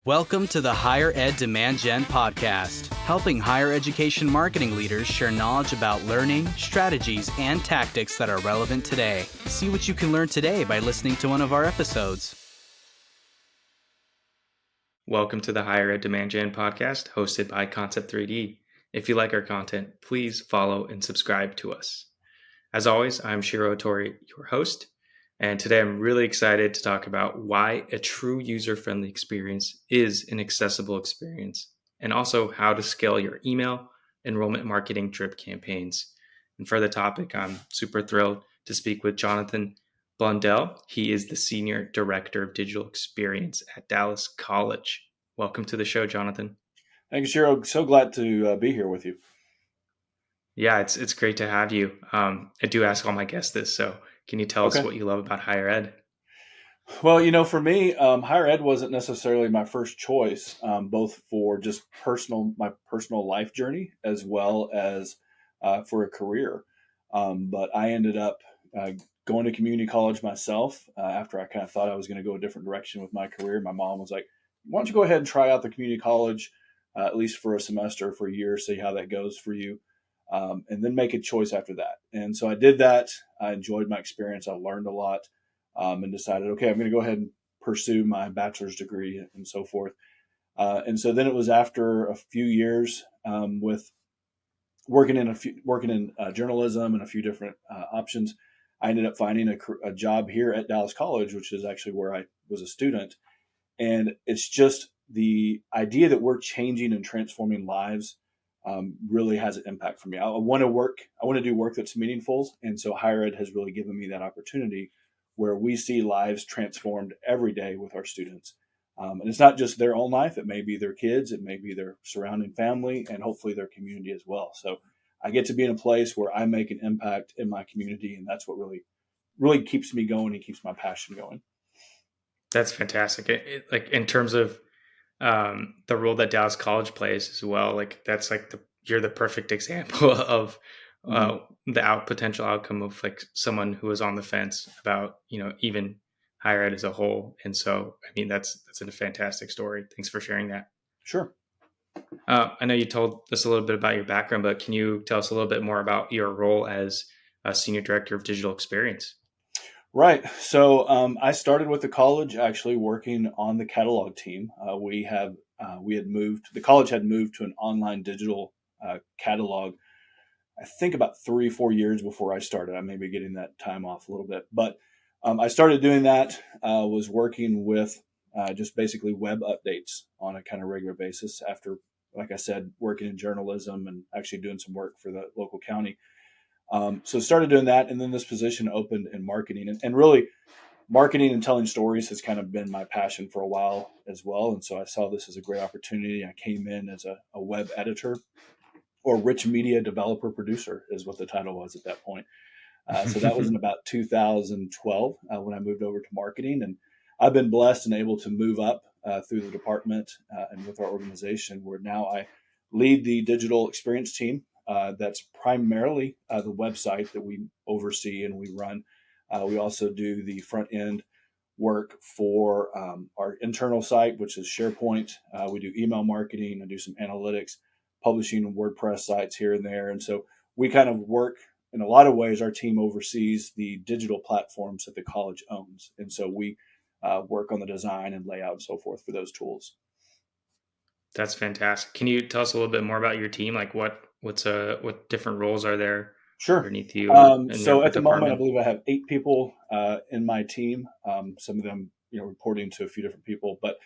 Welcome to the Higher Ed Demand Gen podcast, helping higher education marketing leaders share knowledge about learning, strategies, and tactics that are relevant today. See what you can learn today by listening to one of our episodes. Welcome to the Higher Ed Demand Gen podcast, hosted by Concept 3D. If you like our content, please follow and subscribe to us. As always, I'm Shiro Otori, your host, and today I'm really excited to talk about why a true user-friendly experience is an accessible experience, and also how to scale your email enrollment marketing drip campaigns. And for the topic, I'm super thrilled to speak with Jonathan Blundell. He is the Senior Director of Digital Experience at Dallas College. Welcome to the show, Jonathan. Thank you, Shiro. So glad to be here with you. Yeah, it's great to have you. I do ask all my guests this, so can you tell us what you love about higher ed? Well, for me, higher ed wasn't necessarily my first choice, both for just my personal life journey as well as for a career. But I ended up going to community college myself after I kind of thought I was going to go a different direction with my career. My mom was like, "Why don't you go ahead and try out the community college, at least for a semester, for a year, see how that goes for you." And then make a choice after that. And so I did that. I enjoyed my experience. I learned a lot and decided, okay, I'm going to go ahead and pursue my bachelor's degree and so forth. And so then it was after a few years with working in journalism and a few different options, I ended up finding a job here at Dallas College, which is actually where I was a student. And it's just the idea that we're changing and transforming lives really has an impact for me. I want to do work that's meaningful. And so higher ed has really given me that opportunity where we see lives transformed every day with our students. And it's not just their own life. It may be their kids. It may be their surrounding family and hopefully their community as well. So I get to be in a place where I make an impact in my community. And that's what really, really keeps me going and keeps my passion going. That's fantastic. Like in terms of the role that Dallas College plays as well, like that's like you're the perfect example of the potential outcome of like someone who was on the fence about even higher ed as a whole. And so I mean that's a fantastic story. Thanks for sharing that. Sure. I know you told us a little bit about your background, but can you tell us a little bit more about your role as a Senior Director of Digital Experience? Right. So I started with the college actually working on the catalog team. The college had moved to an online digital catalog, I think about 3-4 years before I started. I may be getting that time off a little bit, but I started doing that, was working with just basically web updates on a kind of regular basis after, like I said, working in journalism and actually doing some work for the local county. So started doing that, and then this position opened in marketing, and really marketing and telling stories has kind of been my passion for a while as well. And so I saw this as a great opportunity. I came in as a web editor, or rich media developer producer is what the title was at that point. So that was in about 2012 when I moved over to marketing, and I've been blessed and able to move up through the department and with our organization, where now I lead the digital experience team. That's primarily the website that we oversee and we run. We also do the front end work for our internal site, which is SharePoint. We do email marketing and do some analytics, publishing WordPress sites here and there. And so we kind of work in a lot of ways. Our team oversees the digital platforms that the college owns. And so we work on the design and layout and so forth for those tools. That's fantastic. Can you tell us a little bit more about your team? Like what different roles are there underneath you? So at the moment, I believe I have 8 people in my team. Some of them, reporting to a few different people, but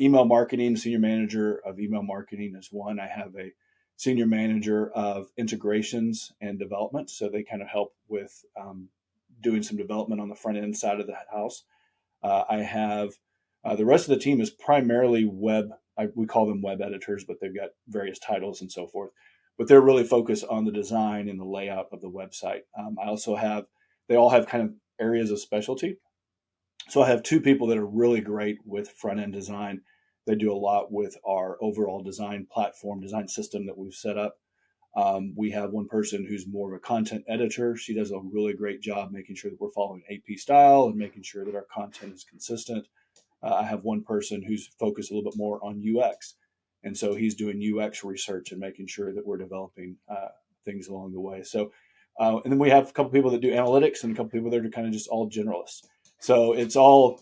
email marketing, senior manager of email marketing is one. I have a senior manager of integrations and development. So they kind of help with doing some development on the front end side of the house. I have the rest of the team is primarily web. We call them web editors, but they've got various titles and so forth. But they're really focused on the design and the layout of the website. They all have kind of areas of specialty. So I have 2 people that are really great with front end design. They do a lot with our overall design platform, design system that we've set up. We have one person who's more of a content editor. She does a really great job making sure that we're following AP style and making sure that our content is consistent. I have one person who's focused a little bit more on UX. And so he's doing UX research and making sure that we're developing things along the way. So, and then we have a couple people that do analytics and a couple people that are kind of just all generalists. So it's all,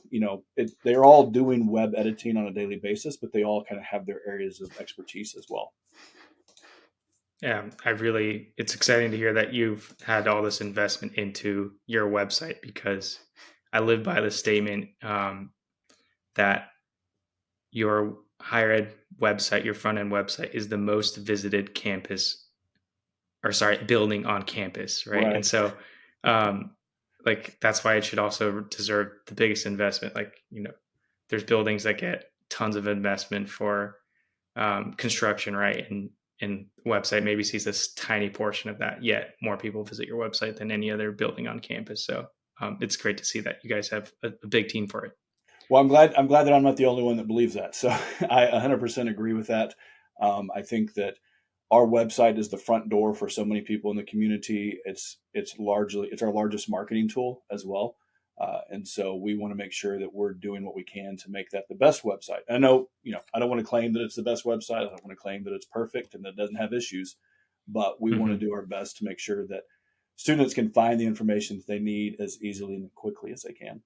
they're all doing web editing on a daily basis, but they all kind of have their areas of expertise as well. Yeah, it's exciting to hear that you've had all this investment into your website, because I live by the statement that your higher ed website, your front end website, is the most visited building on campus, right? And so, that's why it should also deserve the biggest investment. There's buildings that get tons of investment for construction, right? And website maybe sees this tiny portion of that, yet more people visit your website than any other building on campus. So it's great to see that you guys have a big team for it. Well, I'm glad that I'm not the only one that believes that. So I 100% agree with that. I think that our website is the front door for so many people in the community. It's our largest marketing tool as well. And so we want to make sure that we're doing what we can to make that the best website. I know, I don't want to claim that it's the best website. I don't want to claim that it's perfect and that it doesn't have issues, but we want to do our best to make sure that students can find the information that they need as easily and quickly as they can.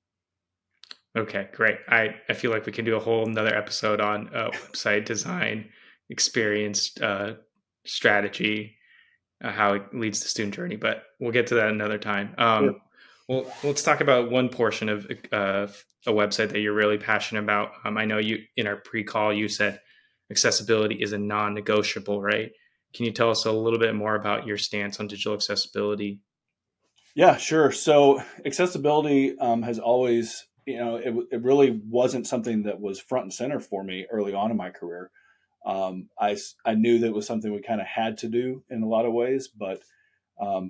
Okay, great. I feel like we can do a whole another episode on website design, experience, strategy, how it leads the student journey, but we'll get to that another time. Sure. Well, let's talk about one portion of a website that you're really passionate about. I know you, in our pre-call, you said accessibility is a non-negotiable, right? Can you tell us a little bit more about your stance on digital accessibility? Yeah, sure. So accessibility has always, it really wasn't something that was front and center for me early on in my career. I knew that it was something we kind of had to do in a lot of ways, but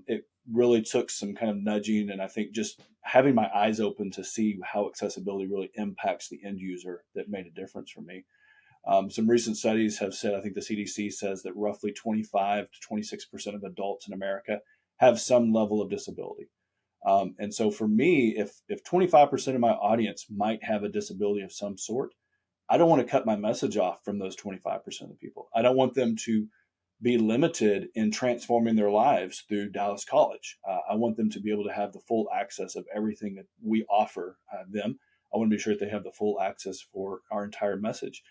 it really took some kind of nudging, and I think just having my eyes open to see how accessibility really impacts the end user that made a difference for me. Some recent studies have said, I think the CDC says that roughly 25 to 26% of adults in America have some level of disability. And so for me, if 25% of my audience might have a disability of some sort, I don't want to cut my message off from those 25% of people. I don't want them to be limited in transforming their lives through Dallas College. I want them to be able to have the full access of everything that we offer them. I want to be sure that they have the full access for our entire message.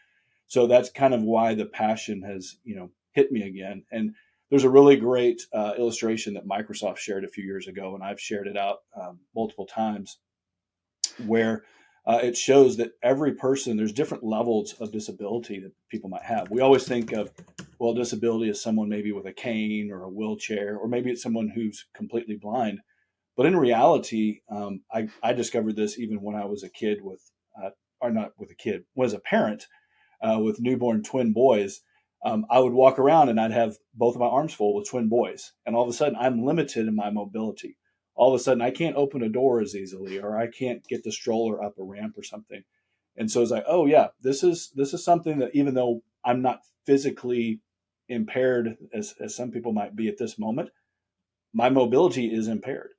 So that's kind of why the passion has, hit me again. And there's a really great illustration that Microsoft shared a few years ago, and I've shared it out multiple times, where it shows that every person, there's different levels of disability that people might have. We always think of, well, disability is someone maybe with a cane or a wheelchair, or maybe it's someone who's completely blind. But in reality, I discovered this even when I was a kid was a parent with newborn twin boys. I would walk around and I'd have both of my arms full with twin boys. And all of a sudden I'm limited in my mobility. All of a sudden I can't open a door as easily, or I can't get the stroller up a ramp or something. And so it's like, oh yeah, this is something that even though I'm not physically impaired as some people might be at this moment, my mobility is impaired.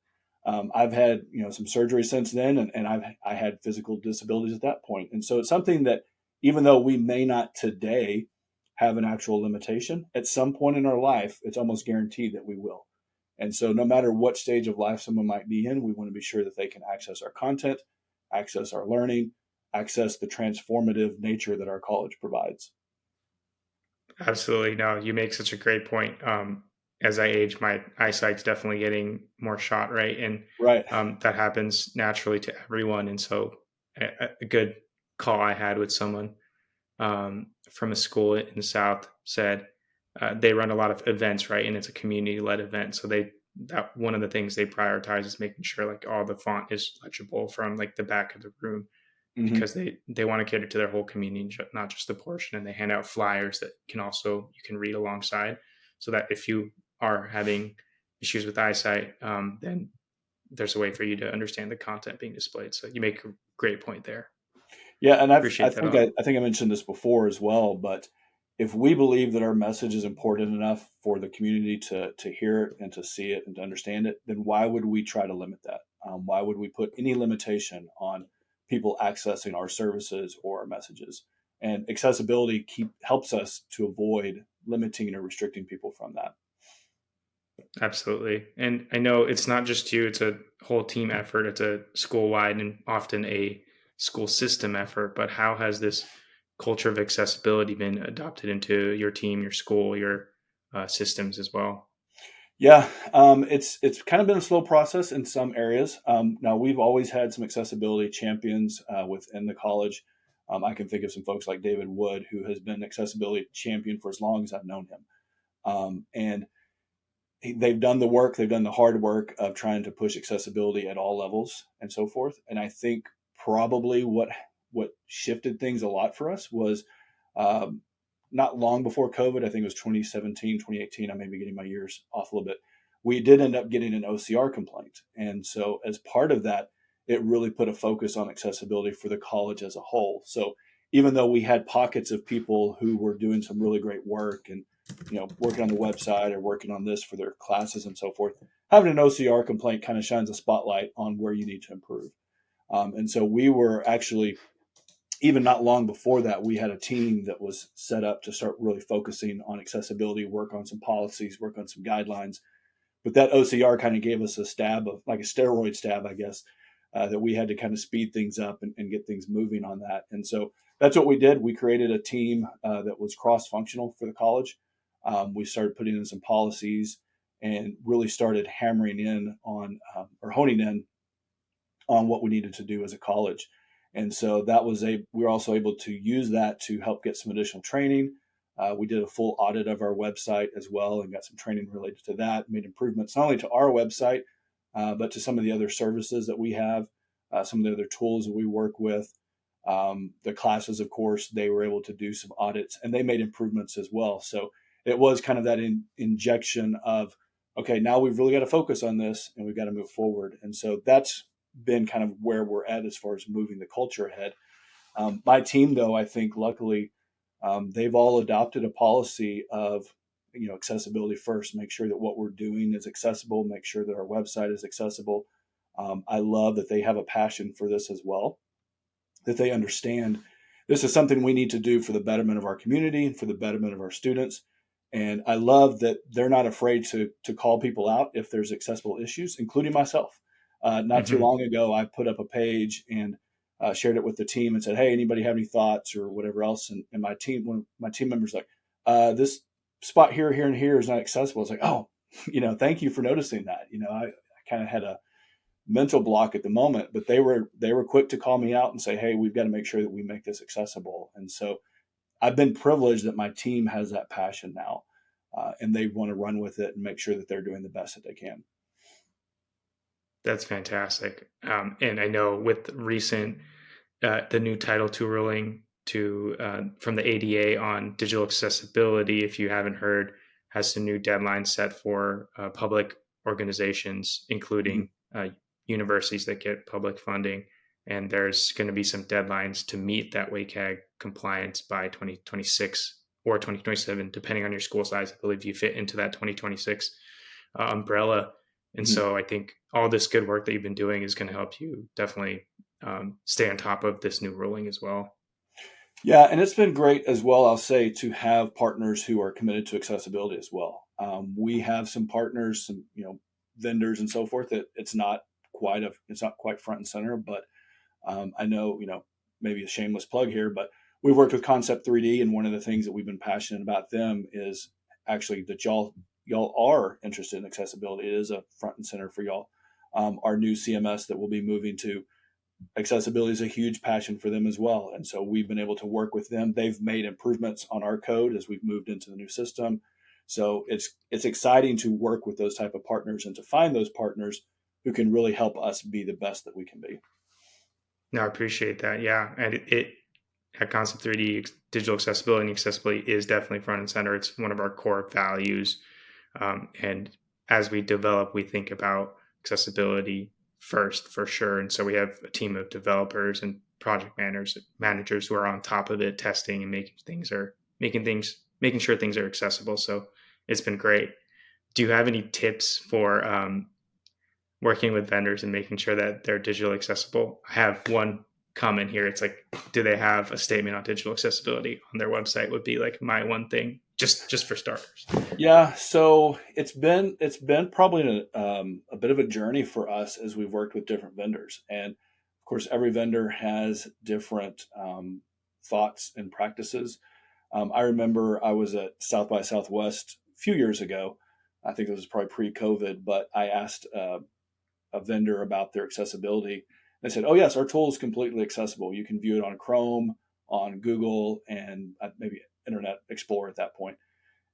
I've had, some surgery since then, and I had physical disabilities at that point. And so it's something that even though we may not today have an actual limitation, at some point in our life, it's almost guaranteed that we will. And so no matter what stage of life someone might be in, we want to be sure that they can access our content, access our learning, access the transformative nature that our college provides. Absolutely. No, you make such a great point. As I age, my eyesight's definitely getting more shot, right? And right. That happens naturally to everyone. And so a good call I had with someone from a school in the South said they run a lot of events, right? And it's a community-led event. So that one of the things they prioritize is making sure like all the font is legible from like the back of the room, because they want to cater to their whole community, not just the portion. And they hand out flyers that you can read alongside, so that if you are having issues with eyesight, then there's a way for you to understand the content being displayed. So you make a great point there. Yeah, and I think I mentioned this before as well, but if we believe that our message is important enough for the community to hear it and to see it and to understand it, then why would we try to limit that? Why would we put any limitation on people accessing our services or our messages. And accessibility helps us to avoid limiting or restricting people from that. Absolutely. And I know it's not just you, it's a whole team effort. It's a school wide and often a school system effort. But how has this culture of accessibility been adopted into your team, your school, your systems as well? Yeah, it's kind of been a slow process in some areas. Now we've always had some accessibility champions within the college. I can think of some folks like David Wood, who has been an accessibility champion for as long as I've known him. And they've done the work, they've done the hard work of trying to push accessibility at all levels and so forth. And I think probably what shifted things a lot for us was um, not long before COVID. I think it was 2017, 2018. I may be getting my years off a little bit. We did end up getting an OCR complaint. And so as part of that, it really put a focus on accessibility for the college as a whole. So even though we had pockets of people who were doing some really great work and working on the website or working on this for their classes and so forth, having an OCR complaint kind of shines a spotlight on where you need to improve. And so we were actually, even not long before that, we had a team that was set up to start really focusing on accessibility, work on some policies, work on some guidelines. But that OCR kind of gave us a stab of, like a steroid stab, I guess, that we had to kind of speed things up and get things moving on that. And so that's what we did. We created a team that was cross-functional for the college. We started putting in some policies and really started hammering in on or honing in on what we needed to do as a college. And so we were also able to use that to help get some additional training. We did a full audit of our website as well and got some training related to that, made improvements not only to our website, but to some of the other services that we have, some of the other tools that we work with. The classes, of course, they were able to do some audits and they made improvements as well. So it was kind of that injection of, okay, now we've really got to focus on this and we've got to move forward. And so that's been kind of where we're at as far as moving the culture ahead. My team, though, I think luckily they've all adopted a policy of accessibility first. Make sure that what we're doing is accessible. Make sure that our website is accessible. I love that they have a passion for this as well. That they understand this is something we need to do for the betterment of our community and for the betterment of our students. And I love that they're not afraid to call people out if there's accessible issues, including myself. Not too long ago, I put up a page and shared it with the team and said, "Hey, anybody have any thoughts or whatever else?" And one of my team members like, "This spot here, here, and here is not accessible." It's like, "Oh, thank you for noticing that." I kind of had a mental block at the moment, but they were quick to call me out and say, "Hey, we've got to make sure that we make this accessible." And so I've been privileged that my team has that passion now, and they want to run with it and make sure that they're doing the best that they can. That's fantastic. And I know with recent, the new Title II ruling from the ADA on digital accessibility, if you haven't heard, has some new deadlines set for public organizations, including universities that get public funding. And there's going to be some deadlines to meet that WCAG compliance by 2026 or 2027, depending on your school size. I believe you fit into that 2026 umbrella. And so I think all this good work that you've been doing is going to help you definitely stay on top of this new ruling as well. Yeah, and it's been great as well, I'll say, to have partners who are committed to accessibility as well. We have some partners, some vendors and so forth that it's not quite front and center, but I know maybe a shameless plug here, but we've worked with Concept 3D, and one of the things that we've been passionate about them is actually that y'all are interested in accessibility. It is a front and center for y'all. Our new CMS that we'll be moving to, accessibility is a huge passion for them as well. And so we've been able to work with them. They've made improvements on our code as we've moved into the new system. So it's exciting to work with those type of partners and to find those partners who can really help us be the best that we can be. No, I appreciate that. Yeah. And it at Concept 3D, digital accessibility and accessibility is definitely front and center. It's one of our core values. And as we develop, we think about accessibility first for sure. And so we have a team of developers and project managers who are on top of it, testing and making sure things are accessible. So it's been great. Do you have any tips for working with vendors and making sure that they're digitally accessible? I have one common here. It's like, do they have a statement on digital accessibility on their website would be like my one thing, just for starters. Yeah, so it's been probably a bit of a journey for us as we've worked with different vendors, and of course, every vendor has different thoughts and practices. I remember I was at South by Southwest a few years ago. I think it was probably pre-COVID, but I asked a vendor about their accessibility. They said, "Oh yes, our tool is completely accessible. You can view it on Chrome, on Google, and maybe Internet Explorer at that point."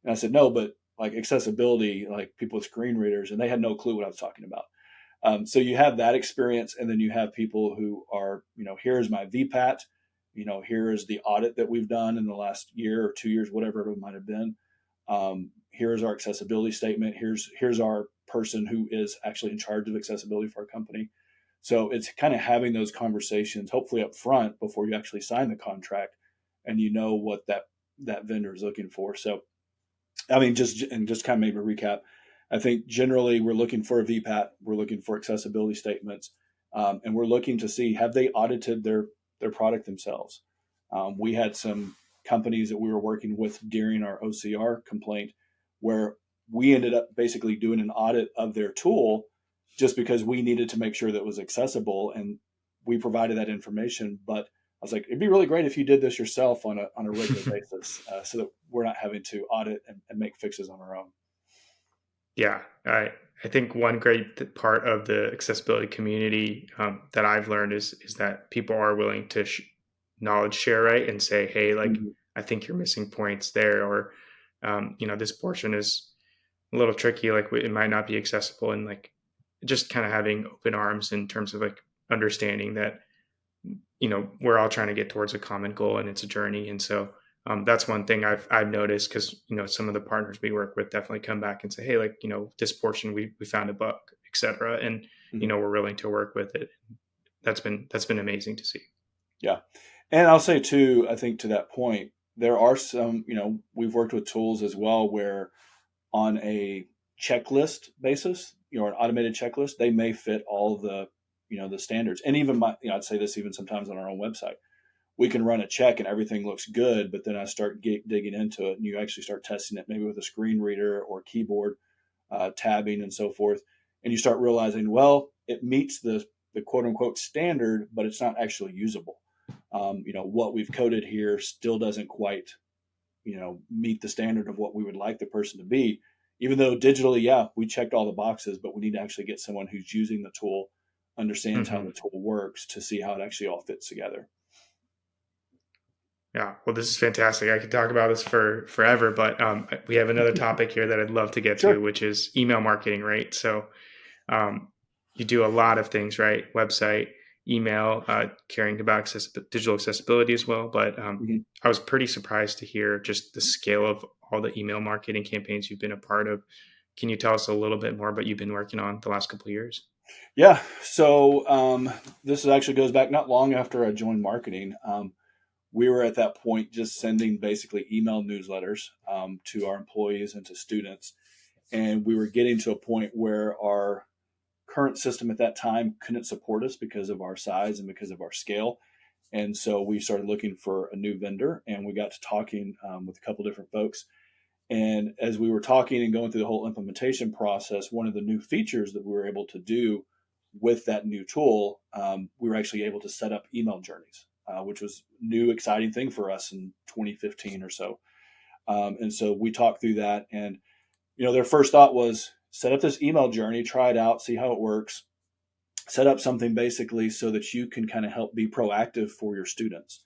And I said, "No, but like accessibility, like people with screen readers," and they had no clue what I was talking about. So you have that experience, and then you have people who are, here's my VPAT, here is the audit that we've done in the last year or 2 years, whatever it might have been. Here's our accessibility statement. Here's our person who is actually in charge of accessibility for our company. So it's kind of having those conversations, hopefully up front before you actually sign the contract, and what that vendor is looking for. So, I mean, just kind of maybe a recap. I think generally we're looking for a VPAT, we're looking for accessibility statements, and we're looking to see, have they audited their product themselves. We had some companies that we were working with during our OCR complaint where we ended up basically doing an audit of their tool just because we needed to make sure that it was accessible, and we provided that information. But I was like, it'd be really great if you did this yourself on a regular basis, so that we're not having to audit and make fixes on our own. Yeah, I think one great part of the accessibility community that I've learned is that people are willing to knowledge share, right, and say, hey, like, Mm-hmm. I think you're missing points there, or this portion is a little tricky, like it might not be accessible, and like just kind of having open arms in terms of like understanding that we're all trying to get towards a common goal, and it's a journey. And so that's one thing I've noticed, because some of the partners we work with definitely come back and say, hey, like this portion we found a bug, etc., and Mm-hmm. we're willing to work with it. That's been amazing to see. Yeah, and I'll say too, I think to that point, there are some, we've worked with tools as well where on a checklist basis, an automated checklist, they may fit all the the standards. And even I'd say this even sometimes on our own website, we can run a check and everything looks good, but then I start digging into it, and you actually start testing it maybe with a screen reader or keyboard, tabbing and so forth, and you start realizing, well, it meets the quote unquote standard, but it's not actually usable. What we've coded here still doesn't quite meet the standard of what we would like the person to be, even though digitally, yeah, we checked all the boxes, but we need to actually get someone who's using the tool, understands how the tool works, to see how it actually all fits together. Yeah, well, this is fantastic. I could talk about this for forever, but we have another topic here that I'd love to get Sure. to, which is email marketing, right? So you do a lot of things, right? Website, email, caring about digital accessibility as well. But I was pretty surprised to hear just the scale of all the email marketing campaigns you've been a part of. Can you tell us a little bit more about what you've been working on the last couple of years? Yeah. So this actually goes back not long after I joined marketing. We were at that point just sending basically email newsletters to our employees and to students. And we were getting to a point where our current system at that time couldn't support us because of our size and because of our scale. And so we started looking for a new vendor, and we got to talking with a couple different folks. And as we were talking and going through the whole implementation process, one of the new features that we were able to do with that new tool, we were actually able to set up email journeys, which was a new, exciting thing for us in 2015 or so. And so we talked through that, and their first thought was set up this email journey, try it out, see how it works, set up something basically so that you can kind of help be proactive for your students,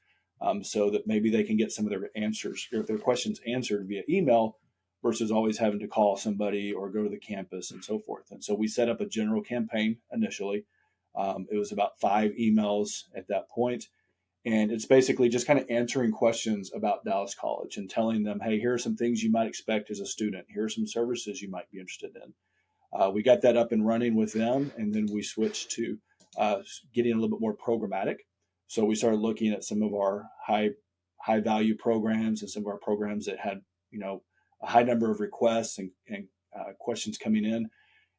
so that maybe they can get some of their questions answered via email versus always having to call somebody or go to the campus and so forth. And so we set up a general campaign initially. It was about 5 emails at that point. And it's basically just kind of answering questions about Dallas College and telling them, hey, here are some things you might expect as a student. Here are some services you might be interested in. We got that up and running with them, and then we switched to getting a little bit more programmatic. So we started looking at some of our high value programs and some of our programs that had a high number of requests and questions coming in.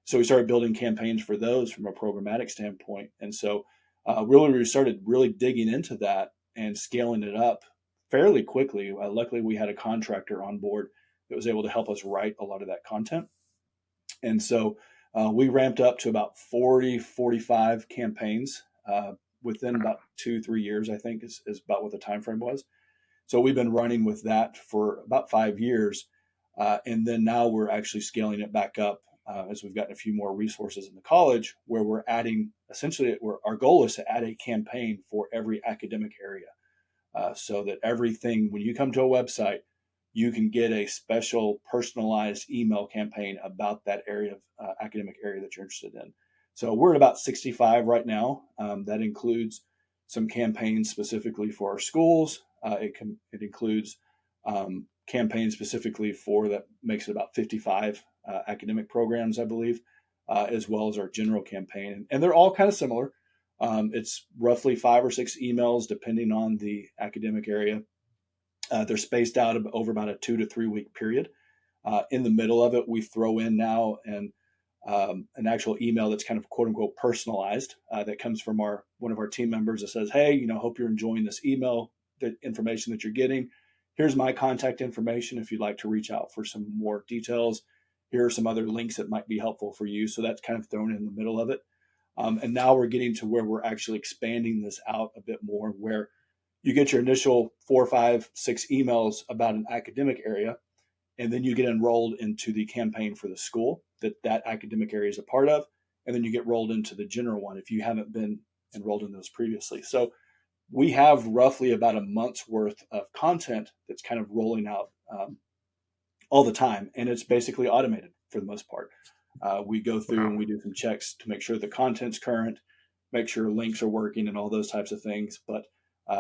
So we started building campaigns for those from a programmatic standpoint. And so really we started really digging into that and scaling it up fairly quickly. Luckily, we had a contractor on board that was able to help us write a lot of that content. And so we ramped up to about 40, 45 campaigns within about 2-3 years, I think is about what the time frame was. So we've been running with that for about 5 years. And then now we're actually scaling it back up as we've gotten a few more resources in the college, where we're adding, essentially, our goal is to add a campaign for every academic area. So that everything, when you come to a website, you can get a special personalized email campaign about that area of academic area that you're interested in. So we're at about 65 right now. That includes some campaigns specifically for our schools. It includes campaigns specifically for, that makes it about 55 academic programs, I believe, as well as our general campaign. And they're all kind of similar. It's roughly 5 or 6 emails depending on the academic area. They're spaced out over about a 2 to 3 week period. In the middle of it, we throw in now an actual email that's kind of quote unquote personalized that comes from one of our team members that says, hey, hope you're enjoying this email, the information that you're getting. Here's my contact information if you'd like to reach out for some more details. Here are some other links that might be helpful for you. So that's kind of thrown in the middle of it. And now we're getting to where we're actually expanding this out a bit more, where you get your initial 4, 5, 6 emails about an academic area, and then you get enrolled into the campaign for the school that academic area is a part of, and then you get rolled into the general one if you haven't been enrolled in those previously. So we have roughly about a month's worth of content that's kind of rolling out all the time, and it's basically automated for the most part. We go through and we do some checks to make sure the content's current, make sure links are working and all those types of things. But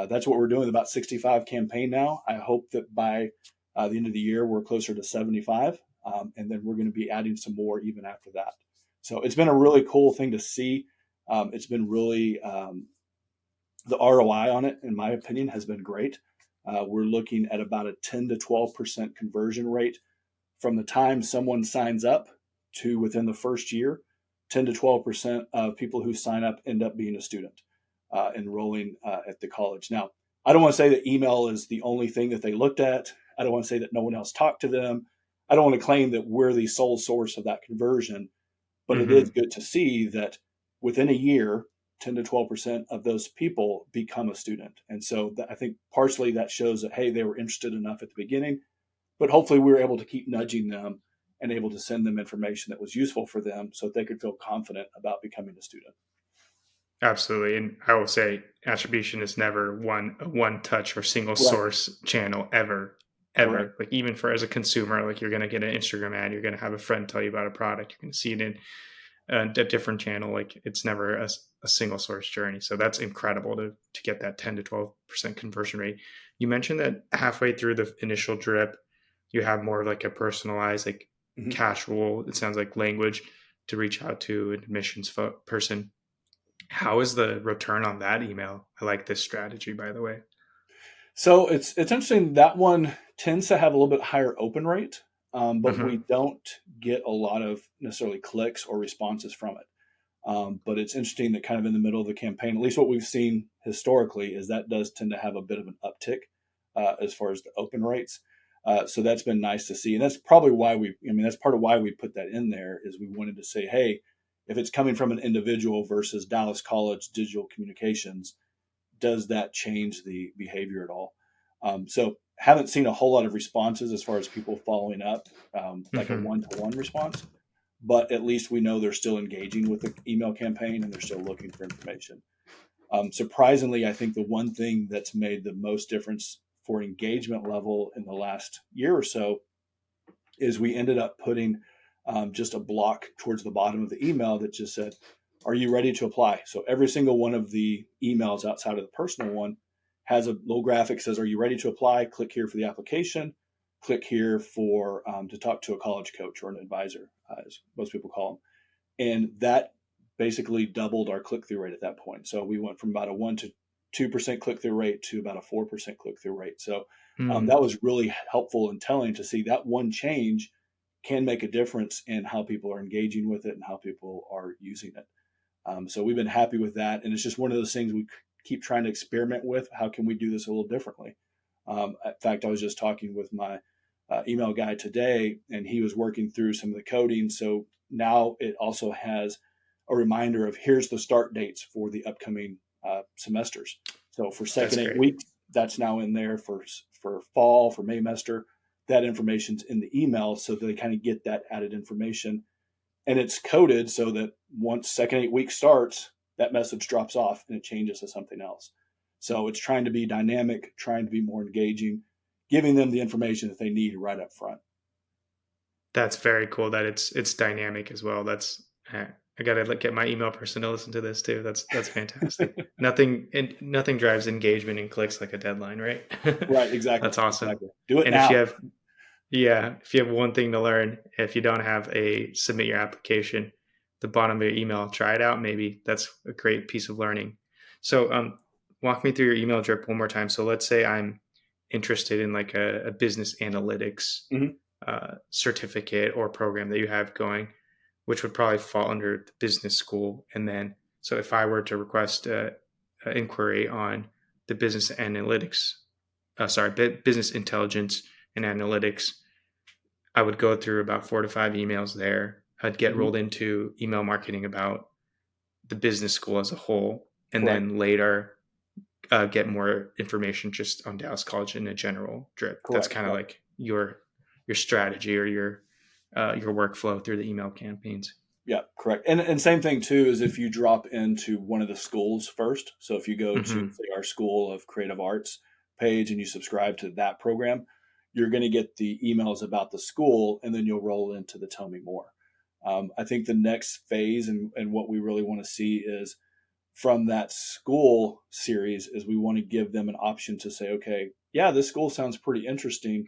that's what we're doing with about 65 campaign now. I hope that by the end of the year, we're closer to 75. And then we're going to be adding some more even after that. So it's been a really cool thing to see. It's been really, the ROI on it, in my opinion, has been great. We're looking at about a 10 to 12% conversion rate from the time someone signs up to within the first year. 10 to 12% of people who sign up end up being a student enrolling at the college. Now, I don't want to say that email is the only thing that they looked at. I don't want to say that no one else talked to them. I don't want to claim that we're the sole source of that conversion, but it is good to see that within a year, 10 to 12% of those people become a student. And so I think partially that shows that, hey, they were interested enough at the beginning, but hopefully we were able to keep nudging them and able to send them information that was useful for them so that they could feel confident about becoming a student. Absolutely. And I will say attribution is never a one touch or single source channel ever. Correct. Like even for as a consumer, like you're going to get an Instagram ad, you're going to have a friend tell you about a product, you're going to see it in a different channel. Like it's never a single source journey. So that's incredible to get that 10 to 12% conversion rate. You mentioned that halfway through the initial drip, you have more of like a personalized, like casual, it sounds like, language to reach out to an admissions person. How is the return on that email? I like this strategy, by the way. So it's interesting. That one tends to have a little bit higher open rate, but we don't get a lot of necessarily clicks or responses from it. But it's interesting that kind of in the middle of the campaign, at least what we've seen historically, is that does tend to have a bit of an uptick as far as the open rates. So that's been nice to see. And that's probably why that's part of why we put that in there, is we wanted to say, hey, if it's coming from an individual versus Dallas College Digital Communications, does that change the behavior at all? So haven't seen a whole lot of responses as far as people following up, like a one-to-one response, but at least we know they're still engaging with the email campaign and they're still looking for information. Surprisingly, I think the one thing that's made the most difference for engagement level in the last year or so is we ended up putting just a block towards the bottom of the email that just said, are you ready to apply? So every single one of the emails outside of the personal one has a little graphic that says, are you ready to apply? Click here for the application. Click here for to talk to a college coach or an advisor, as most people call them. And that basically doubled our click-through rate at that point. So we went from about a 1 to 2% click-through rate to about a 4% click-through rate. So that was really helpful and telling to see that one change can make a difference in how people are engaging with it and how people are using it. So we've been happy with that. And it's just one of those things we keep trying to experiment with. How can we do this a little differently? In fact, I was just talking with my email guy today, and he was working through some of the coding. So now it also has a reminder of here's the start dates for the upcoming semesters. So for second 8 weeks, that's now in there. For fall, for Maymester, that information's in the email, so they kind of get that added information. And it's coded so that once second 8 weeks starts, that message drops off and it changes to something else. So it's trying to be dynamic, trying to be more engaging, giving them the information that they need right up front. That's very cool that it's dynamic as well. I gotta get my email person to listen to this too. That's fantastic. Nothing drives engagement and clicks like a deadline, right? Right, exactly. That's awesome. Exactly. Do it and now. if you have one thing to learn, if you don't have a submit your application, the bottom of your email, try it out. Maybe that's a great piece of learning. So walk me through your email drip one more time. So let's say I'm interested in like a business analytics certificate or program that you have going, which would probably fall under the business school. And then, so if I were to request an inquiry on the business analytics, business intelligence and analytics, I would go through about 4 to 5 emails there. I'd get rolled into email marketing about the business school as a whole. And then later get more information just on Dallas College in a general drip. That's kind of like your strategy or your workflow through the email campaigns. Yeah, correct. And same thing too is if you drop into one of the schools first. So if you go to say our School of Creative Arts page and you subscribe to that program, you're going to get the emails about the school, and then you'll roll into the Tell Me More. I think the next phase and what we really want to see is from that school series is we want to give them an option to say, okay, yeah, this school sounds pretty interesting.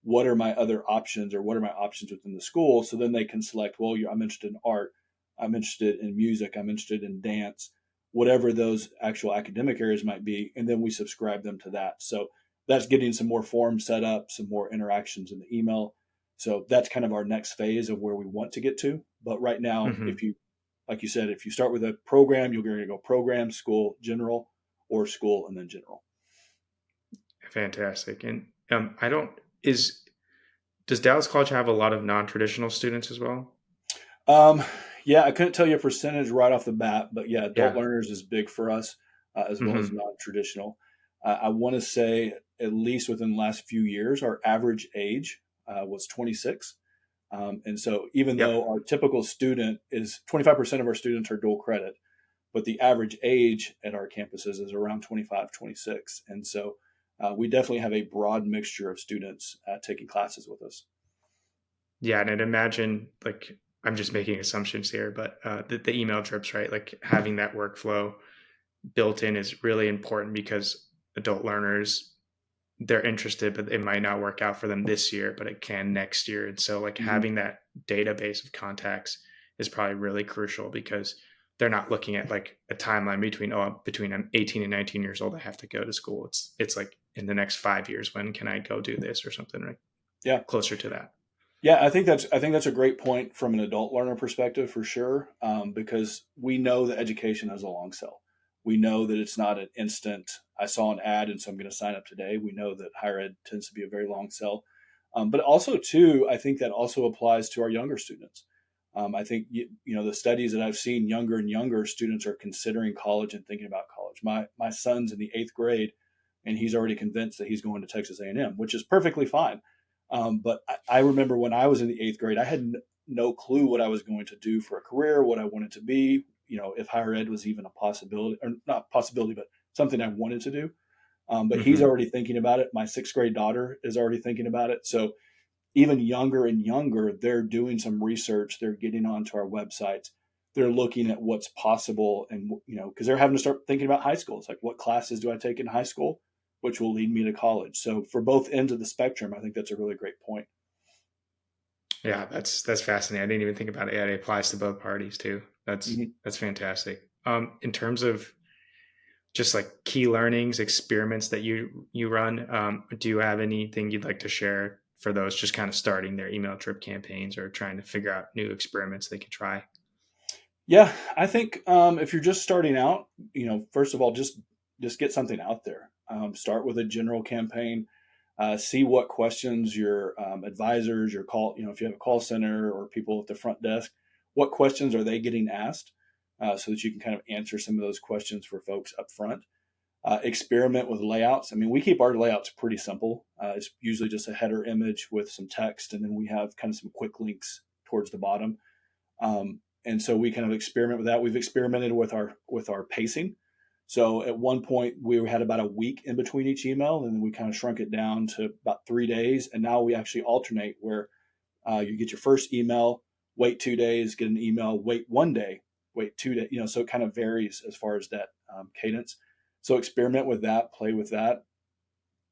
What are my other options, or what are my options within the school? So then they can select, well, I'm interested in art, I'm interested in music, I'm interested in dance, whatever those actual academic areas might be. And then we subscribe them to that. So that's getting some more forms set up, some more interactions in the email. So that's kind of our next phase of where we want to get to. But right now, if you, like you said, if you start with a program, you're going to go program, school, general, or school, and then general. Fantastic. And does Dallas College have a lot of non-traditional students as well? Yeah, I couldn't tell you a percentage right off the bat, but yeah, adult learners is big for us, as well as non-traditional. I want to say at least within the last few years, our average age was 26. And so even though our typical student is 25% of our students are dual credit, but the average age at our campuses is around 25, 26. And so we definitely have a broad mixture of students taking classes with us. Yeah, and I'd imagine, like, I'm just making assumptions here, but the email drips, right? Like having that workflow built in is really important because adult learners, they're interested, but it might not work out for them this year, but it can next year. And so like having that database of contacts is probably really crucial because they're not looking at like a timeline between I'm 18 and 19 years old, I have to go to school. It's like in the next 5 years, when can I go do this or something, right? Yeah. Closer to that. Yeah, I think that's a great point from an adult learner perspective for sure, because we know that education has a long sell. We know that it's not an instant, I saw an ad and so I'm going to sign up today. We know that higher ed tends to be a very long sell. But also too, I think that also applies to our younger students. I think, the studies that I've seen, younger and younger students are considering college and thinking about college. My son's in the 8th grade and he's already convinced that he's going to Texas A&M, which is perfectly fine. But I remember when I was in the 8th grade, I had no clue what I was going to do for a career, what I wanted to be, if higher ed was even a possibility, or not possibility, but something I wanted to do. But he's already thinking about it. My 6th grade daughter is already thinking about it. So even younger and younger, they're doing some research. They're getting onto our websites. They're looking at what's possible. And, because they're having to start thinking about high school. It's like, what classes do I take in high school, which will lead me to college? So for both ends of the spectrum, I think that's a really great point. Yeah, that's fascinating. I didn't even think about it. Yeah, it applies to both parties too. That's fantastic. In terms of just like key learnings, experiments that you run, do you have anything you'd like to share for those just kind of starting their email drip campaigns or trying to figure out new experiments they could try? Yeah, I think if you're just starting out, first of all, just get something out there. Start with a general campaign. See what questions your advisors, your call, if you have a call center or people at the front desk, what questions are they getting asked, so that you can kind of answer some of those questions for folks up front. Experiment with layouts. I mean, we keep our layouts pretty simple. It's usually just a header image with some text, and then we have kind of some quick links towards the bottom. And so we kind of experiment with that. We've experimented with our pacing. So at one point we had about a week in between each email, and then we kind of shrunk it down to about 3 days. And now we actually alternate where you get your first email, wait 2 days, get an email, wait 1 day, wait 2 days. So it kind of varies as far as that cadence. So experiment with that, play with that.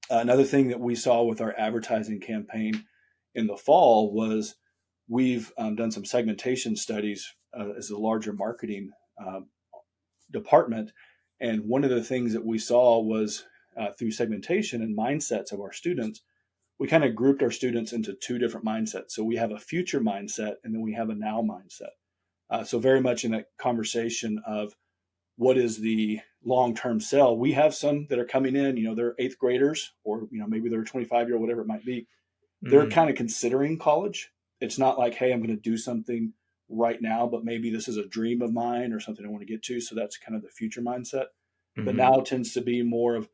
Another thing that we saw with our advertising campaign in the fall was we've done some segmentation studies as a larger marketing department. And one of the things that we saw was through segmentation and mindsets of our students, we kind of grouped our students into two different mindsets. So we have a future mindset, and then we have a now mindset. So very much in that conversation of what is the long-term sell. We have some that are coming in, they're eighth graders, or, maybe they're a 25-year-old, whatever it might be. They're kind of considering college. It's not like, hey, I'm going to do something right now, but maybe this is a dream of mine or something I want to get to. So that's kind of the future mindset. But now it tends to be more of,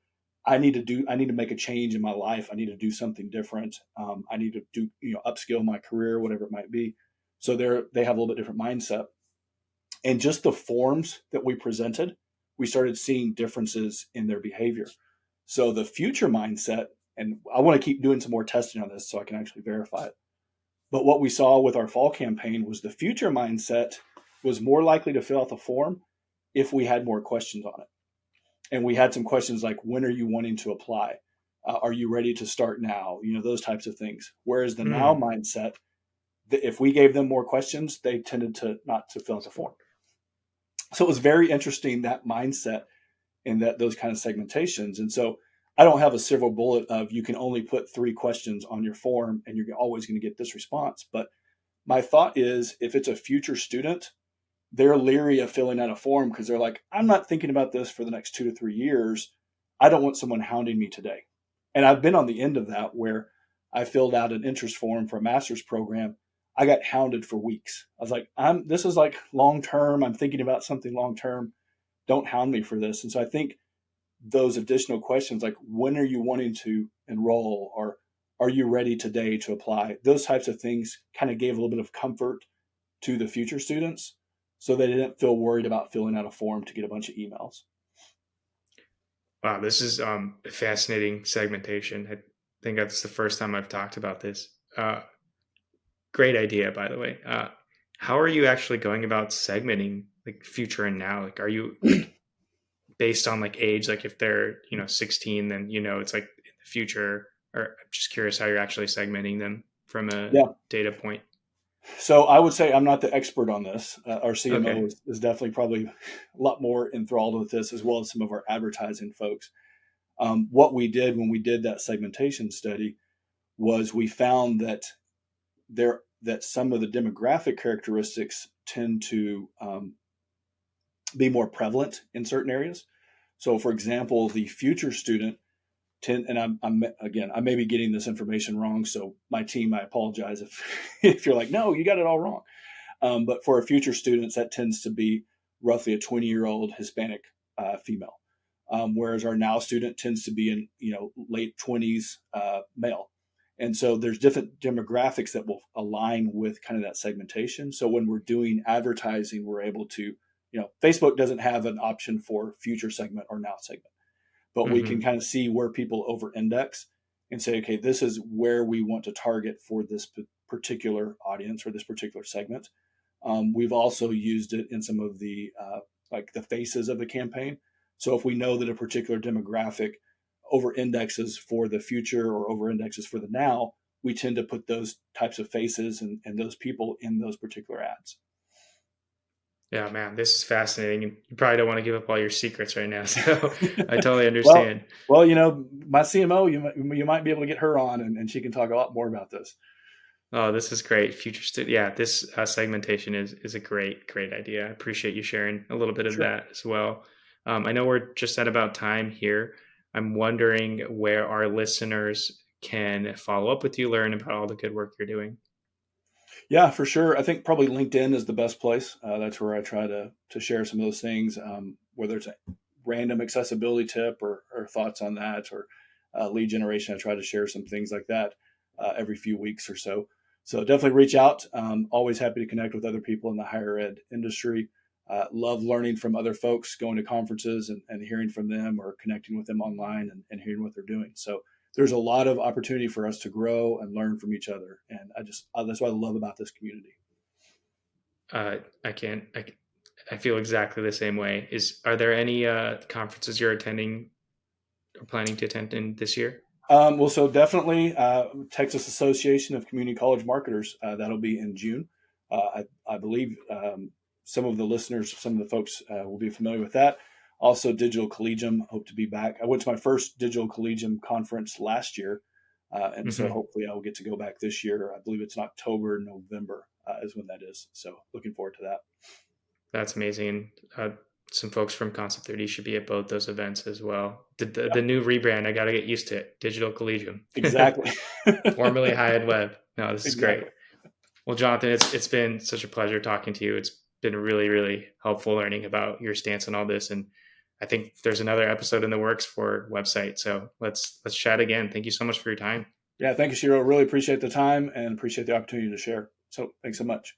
I need to make a change in my life. I need to do something different. I need to do, upskill my career, whatever it might be. So they have a little bit different mindset. And just the forms that we presented, we started seeing differences in their behavior. So the future mindset, and I want to keep doing some more testing on this so I can actually verify it. But what we saw with our fall campaign was the future mindset was more likely to fill out the form if we had more questions on it. And we had some questions like, when are you wanting to apply? Are you ready to start now? Those types of things. Whereas the now mindset, if we gave them more questions, they tended to not to fill out the form. So it was very interesting, that mindset and those kind of segmentations. And so I don't have a silver bullet of you can only put 3 questions on your form and you're always going to get this response. But my thought is, if it's a future student, they're leery of filling out a form because they're like, I'm not thinking about this for the next 2 to 3 years. I don't want someone hounding me today. And I've been on the end of that where I filled out an interest form for a master's program. I got hounded for weeks. I was like, this is like long-term. I'm thinking about something long-term. Don't hound me for this. And so I think those additional questions, like, when are you wanting to enroll, or are you ready today to apply? Those types of things kind of gave a little bit of comfort to the future students so they didn't feel worried about filling out a form to get a bunch of emails. Wow, this is fascinating segmentation. I think that's the first time I've talked about this. Great idea, by the way. How are you actually going about segmenting like future and now? Like, are you based on like age? Like if they're 16, then it's like in the future. Or I'm just curious how you're actually segmenting them from a data point. So I would say I'm not the expert on this. Our CMO is definitely probably a lot more enthralled with this, as well as some of our advertising folks. What we did when we did that segmentation study was we found that some of the demographic characteristics tend to be more prevalent in certain areas. So, for example, the future student and I may be getting this information wrong. So my team, I apologize if you're like, no, you got it all wrong. But for our future students, that tends to be roughly a 20-year-old Hispanic female, whereas our now student tends to be in late 20s male. And so there's different demographics that will align with kind of that segmentation. So when we're doing advertising, we're able to, Facebook doesn't have an option for future segment or now segment, but we can kind of see where people over index and say, okay, this is where we want to target for this particular audience or this particular segment. We've also used it in some of the like the faces of the campaign. So if we know that a particular demographic over indexes for the future or over indexes for the now, we tend to put those types of faces and those people in those particular ads. Yeah, man, this is fascinating. You probably don't want to give up all your secrets right now, so I totally understand. Well, my CMO, you might be able to get her on, and she can talk a lot more about this. Oh, this is great. Future student. Yeah, this segmentation is a great idea. I appreciate you sharing a little bit of Sure. that as well. I know we're just at about time here. I'm wondering where our listeners can follow up with you, learn about all the good work you're doing. Yeah, for sure. I think probably LinkedIn is the best place. That's where I try to share some of those things, whether it's a random accessibility tip or thoughts on that, or lead generation. I try to share some things like that every few weeks or so. So definitely reach out. Always happy to connect with other people in the higher ed industry. Love learning from other folks, going to conferences and hearing from them, or connecting with them online and hearing what they're doing. So there's a lot of opportunity for us to grow and learn from each other. And that's what I love about this community. I can't. I feel exactly the same way. Are there any conferences you're attending or planning to attend in this year? Well, so definitely Texas Association of Community College Marketers. That'll be in June. I believe some of the listeners, some of the folks will be familiar with that. Also, Digital Collegium, hope to be back. I went to my first Digital Collegium conference last year, and so Hmm. hopefully I will get to go back this year. I believe it's in October, November is when that is. So looking forward to that. That's amazing. Some folks from Concept 30 should be at both those events as well. The, Yep, the new rebrand, I got to get used to it. Digital Collegium, exactly. formerly High Ed Web. No, this is great. Exactly. Well, Jonathan, it's been such a pleasure talking to you. It's been really helpful learning about your stance on all this, and I think there's another episode in the works for website. So let's chat again. Thank you so much for your time. Yeah, thank you, Shiro. Really appreciate the time and appreciate the opportunity to share. So thanks so much.